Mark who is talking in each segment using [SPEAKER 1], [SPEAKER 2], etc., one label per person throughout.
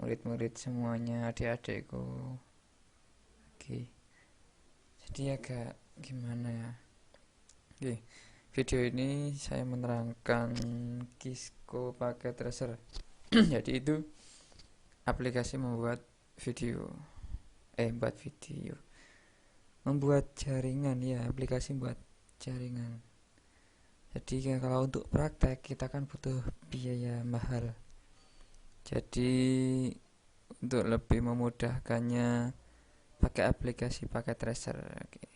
[SPEAKER 1] murid-murid semuanya, adik-adikku. Oke, jadi agak gimana ya. Oke, video ini saya menerangkan Kisco pakai tracer. Jadi itu aplikasi membuat video, membuat jaringan ya, aplikasi membuat jaringan. Jadi kalau untuk praktek kita kan butuh biaya mahal. Jadi untuk lebih memudahkannya pakai aplikasi pakai tracer. Oke.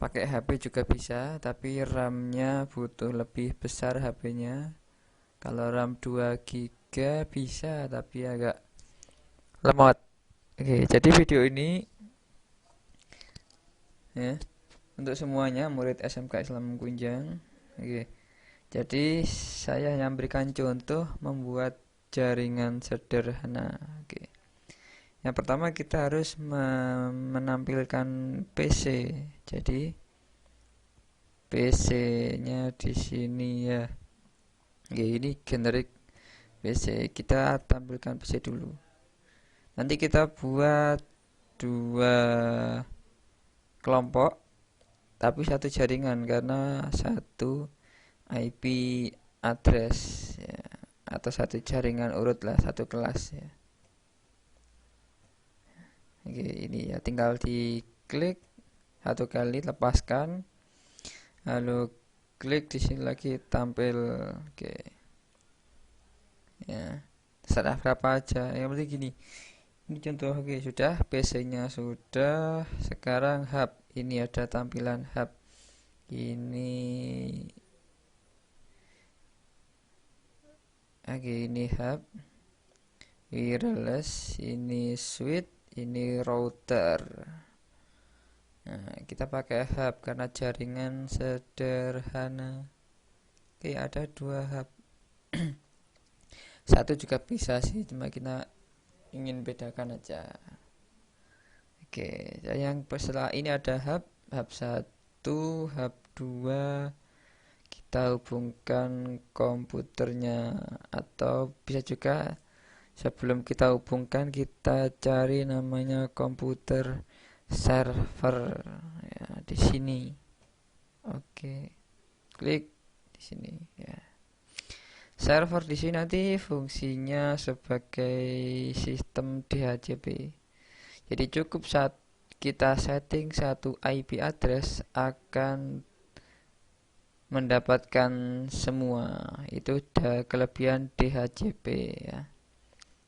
[SPEAKER 1] Pakai HP juga bisa, tapi RAM-nya butuh lebih besar HP-nya. Kalau RAM 2 GB bisa, tapi agak lemot. Oke, jadi video ini ya untuk semuanya murid SMK Islam Kunjang. Oke. Jadi saya hanya memberikan contoh membuat jaringan sederhana. Oke. Yang pertama kita harus menampilkan PC. Jadi PC-nya di sini ya. Oke, ini generik PC. Kita tampilkan PC dulu. Nanti kita buat dua kelompok tapi satu jaringan karena satu IP address ya, atau satu jaringan urut lah, satu kelas ya. Oke, ini ya tinggal diklik satu kali, lepaskan, lalu klik di sini lagi tampil. Oke, ya terserah berapa aja, yang penting gini. Ini contoh. Oke, sudah PC-nya sudah. Sekarang hub, ini ada tampilan hub. Ini ini hub wireless, ini switch, ini router. Nah, kita pakai hub karena jaringan sederhana. Oke, ada dua hub. Satu juga bisa sih, cuma kita ingin bedakan aja. Oke, yang setelah ini ada hub 1, hub 2. Kita hubungkan komputernya, atau bisa juga sebelum kita hubungkan kita cari namanya komputer server ya, di sini. Oke, klik di sini ya. Server di sini nanti fungsinya sebagai sistem DHCP. Jadi cukup saat kita setting satu IP address akan mendapatkan semua. Itu kelebihan DHCP ya.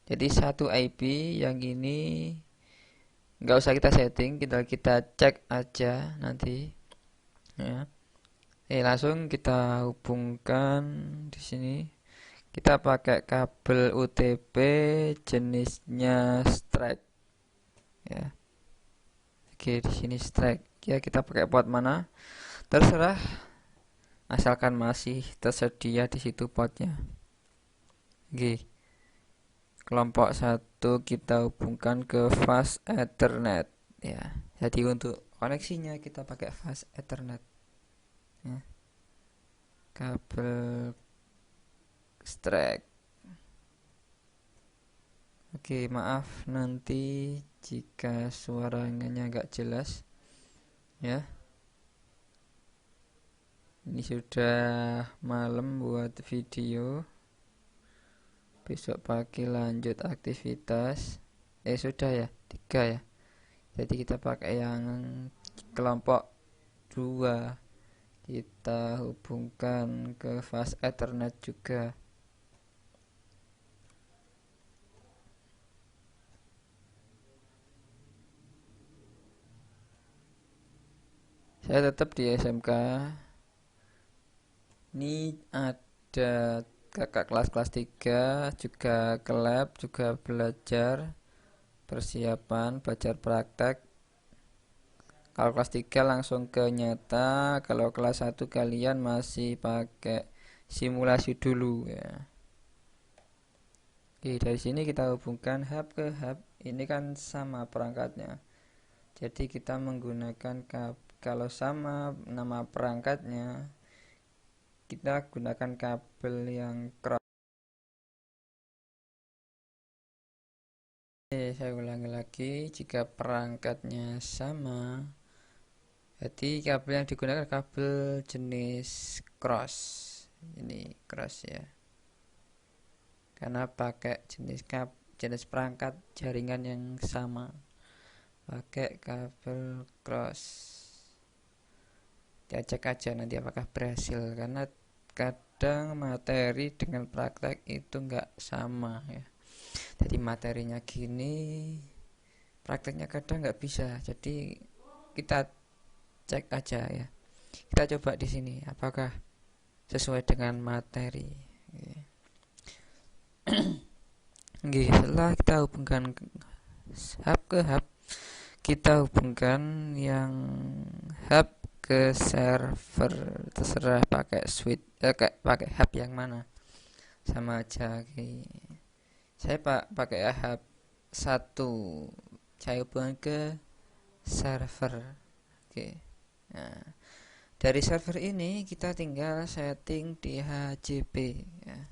[SPEAKER 1] Jadi satu IP yang ini nggak usah kita setting, kita cek aja nanti ya. Langsung kita hubungkan di sini. Kita pakai kabel UTP jenisnya strike ya. Oke, di sini strike ya, kita pakai port mana terserah, asalkan masih tersedia di situ portnya. Oke, kelompok 1 kita hubungkan ke fast ethernet ya. Jadi untuk koneksinya kita pakai fast ethernet ya. Kabel strike. Oke, maaf nanti jika suaranya nggak jelas ya. Ini sudah malam buat video. Besok pagi lanjut aktivitas. Sudah ya, 3 ya. Jadi kita pakai yang kelompok 2. Kita hubungkan ke fast ethernet juga. Saya tetap di SMK. Ini ada kakak kelas 3 juga ke lab, juga belajar persiapan, belajar praktek. Kalau kelas 3 langsung ke nyata, kalau kelas 1 kalian masih pakai simulasi dulu ya. Oke, dari sini kita hubungkan hub ke hub. Ini kan sama perangkatnya. Jadi kita menggunakan kalau sama nama perangkatnya, kita gunakan kabel yang cross. Saya ulangi lagi, jika perangkatnya sama, jadi kabel yang digunakan kabel jenis cross. Ini cross ya, karena pakai jenis perangkat jaringan yang sama, pakai kabel cross. Kita cek aja nanti apakah berhasil, karena kadang materi dengan praktek itu nggak sama ya. Jadi materinya gini, prakteknya kadang nggak bisa. Jadi kita cek aja ya. Kita coba di sini apakah sesuai dengan materi. Oke, setelah kita hubungkan hub ke hub, kita hubungkan yang hub ke server, terserah pakai switch, pakai hub yang mana, sama aja. Oke. Saya pakai hub 1, saya hubungkan ke server. Oke. Nah, dari server ini kita tinggal setting DHCP ya.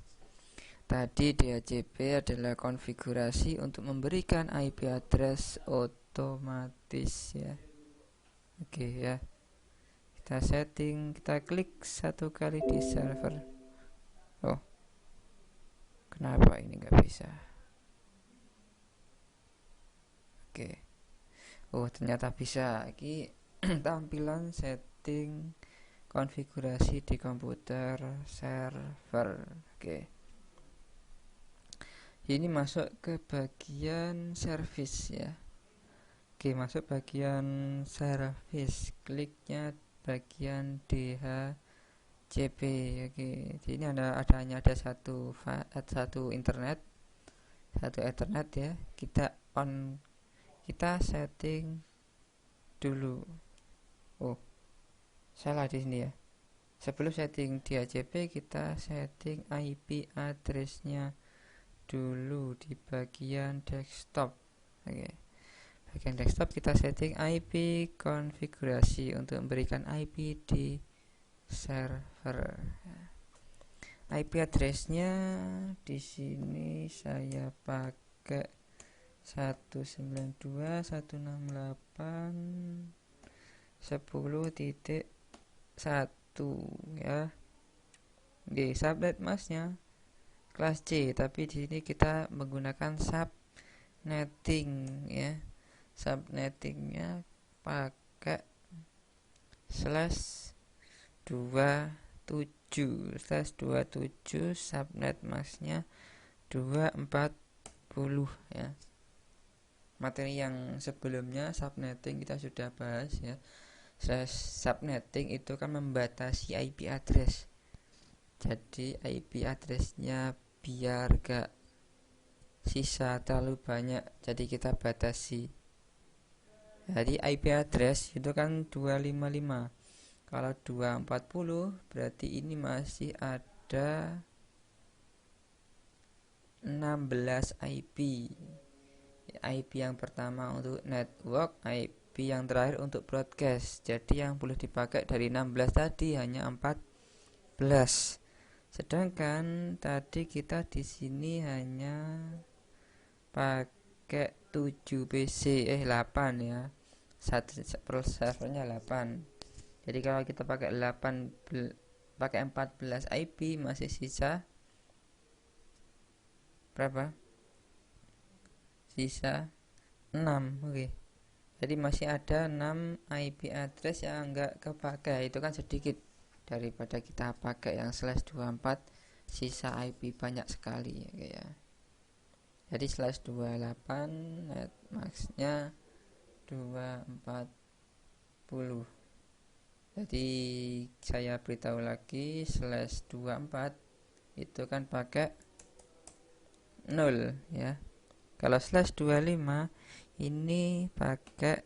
[SPEAKER 1] Tadi DHCP adalah konfigurasi untuk memberikan IP address otomatis ya. Oke ya. Kita setting, kita klik satu kali di server. Oh, kenapa ini nggak bisa? Oke. Oh, ternyata bisa. Ini tampilan setting konfigurasi di komputer server. Oke. Ini masuk ke bagian service ya. Oke, masuk bagian service, kliknya bagian DHCP. Oke, jadi ini hanya ada satu internet, satu Ethernet ya. Kita setting dulu. Oh, salah di sini ya. Sebelum setting DHCP, kita setting IP address-nya dulu di bagian desktop. Oke. Bagian desktop kita setting IP konfigurasi untuk memberikan IP di server. IP address-nya di sini saya pakai 192.168.10.1 ya. Di subnet masknya kelas C, tapi di sini kita menggunakan subnetting ya. Subnettingnya pakai /27 subnet masknya 240 ya. Materi yang sebelumnya subnetting kita sudah bahas ya. Subnetting itu kan membatasi IP address. Jadi IP address-nya biar gak sisa terlalu banyak, jadi kita batasi. Jadi IP address itu kan 255. Kalau 240 berarti ini masih ada 16 IP. IP yang pertama untuk network, IP yang terakhir untuk broadcast. Jadi yang boleh dipakai dari 16 tadi hanya 14. Sedangkan tadi kita di sini hanya pakai 7 PC 8 ya. Per servernya 8. Jadi kalau kita pakai 14 IP masih sisa berapa? Sisa 6. Oke. Jadi masih ada 6 IP address yang enggak kepakai. Itu kan sedikit daripada kita pakai yang /24, sisa IP banyak sekali ya. Jadi /28 net max-nya 240. Jadi saya beritahu lagi, /24 itu kan pakai 0 ya. Kalau /25 ini pakai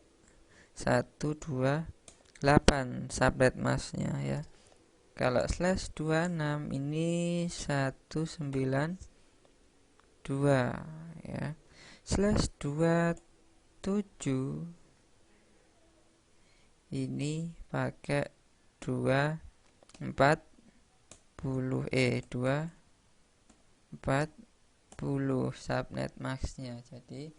[SPEAKER 1] 128 subnet masknya ya. Kalau /26 ini 192 ya. /27 ini pakai 240 subnet max-nya. Jadi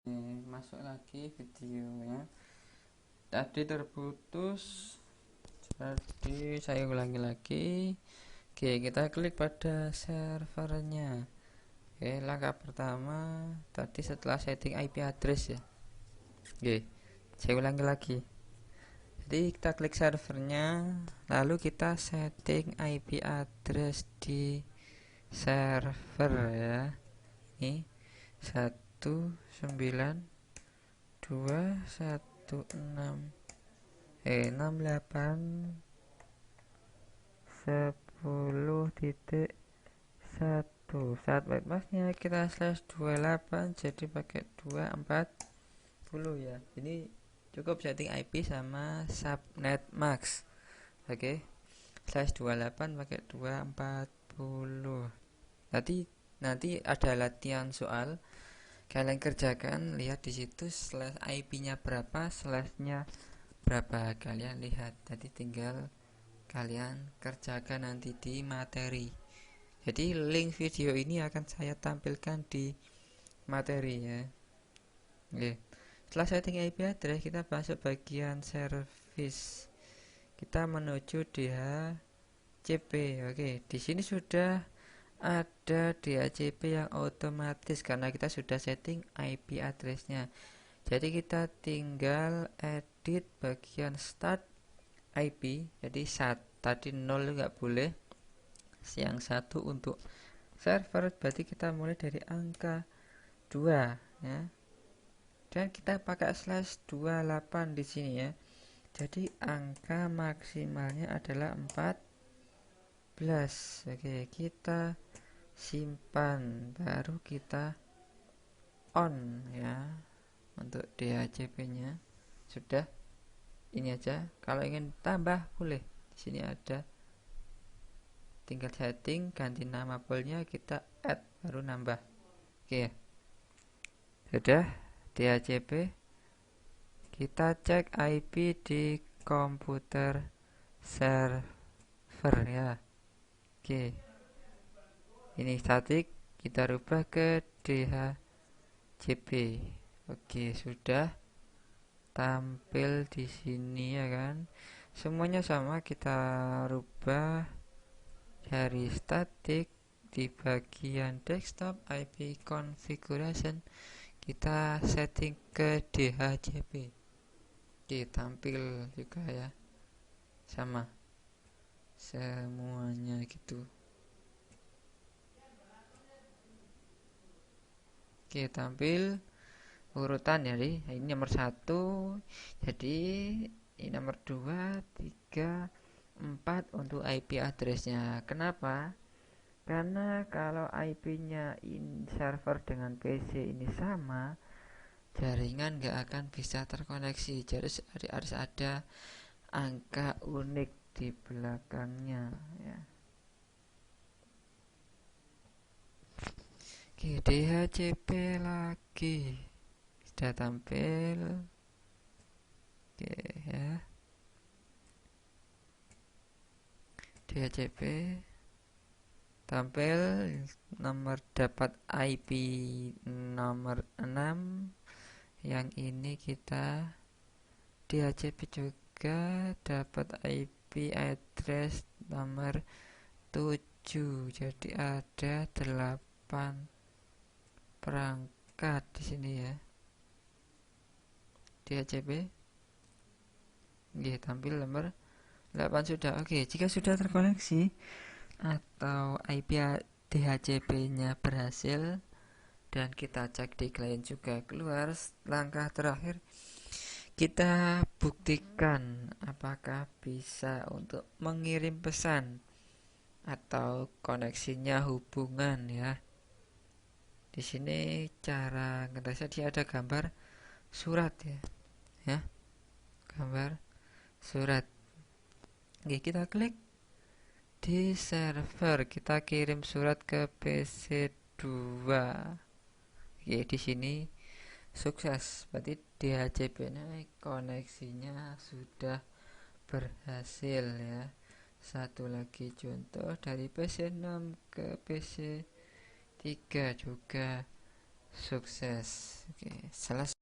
[SPEAKER 1] Masuk lagi videonya, tadi terputus, jadi saya ulangi lagi. Oke, kita klik pada servernya. Oke, langkah pertama tadi setelah setting IP address ya. Oke, saya ulangi lagi. Jadi kita klik servernya, lalu kita setting IP address di server ya. Ini 192.168.10.1. Saat bypassnya kita /28, jadi pakai 240 ya. Ini cukup setting IP sama subnet max. Oke, /28 pakai 240. Nanti ada latihan soal, kalian kerjakan, lihat di situ slash IP-nya berapa, slashnya berapa, kalian lihat. Jadi tinggal kalian kerjakan nanti di materi. Jadi link video ini akan saya tampilkan di materi ya. Oke. Setelah setting IP address, kita masuk bagian service. Kita menuju DHCP. Oke, di sini sudah ada DHCP yang otomatis karena kita sudah setting IP addressnya. Jadi kita tinggal edit bagian start IP. Jadi tadi 0 nggak boleh, yang 1 untuk server, berarti kita mulai dari angka 2 ya. Dan kita pakai /28 di sini ya. Jadi angka maksimalnya adalah 14. Oke, kita simpan, baru kita on ya. Untuk DHCP nya sudah, ini aja. Kalau ingin tambah boleh, di sini ada, tinggal setting, ganti nama poolnya, kita add, baru nambah. Oke, sudah DHCP. Kita cek IP di komputer server ya. Oke, ini statik, kita rubah ke DHCP. Oke, sudah tampil di sini ya kan. Semuanya sama, kita rubah dari statik di bagian desktop IP configuration, kita setting ke DHCP. Oke, tampil juga ya, sama semuanya gitu. Oke, tampil urutan ya, ini nomor 1, jadi ini nomor 2, 3, 4 untuk IP addressnya. Kenapa? Karena kalau IP-nya server dengan PC ini sama, jaringan nggak akan bisa terkoneksi. Jadi harus ada angka unik di belakangnya ya. Oke, DHCP lagi sudah tampil. Oke ya, DHCP tampil, nomor dapat IP nomor 6. Yang ini kita DHCP juga dapat IP address nomor 7. Jadi ada 8 perangkat di sini ya. DHCP. Oke, tampil nomor 8 sudah. Oke, jika sudah terkoneksi atau IP DHCP-nya berhasil dan kita cek di klien juga keluar, langkah terakhir kita buktikan apakah bisa untuk mengirim pesan atau koneksinya hubungan ya. Di sini cara ngetesnya, dia ada gambar surat ya. Ya, gambar surat. Oke, kita klik di server, kita kirim surat ke PC2. Oke, di sini sukses, berarti DHCP-nya koneksinya sudah berhasil ya. Satu lagi contoh dari PC6 ke PC3 juga Sukses. Oke, selesai.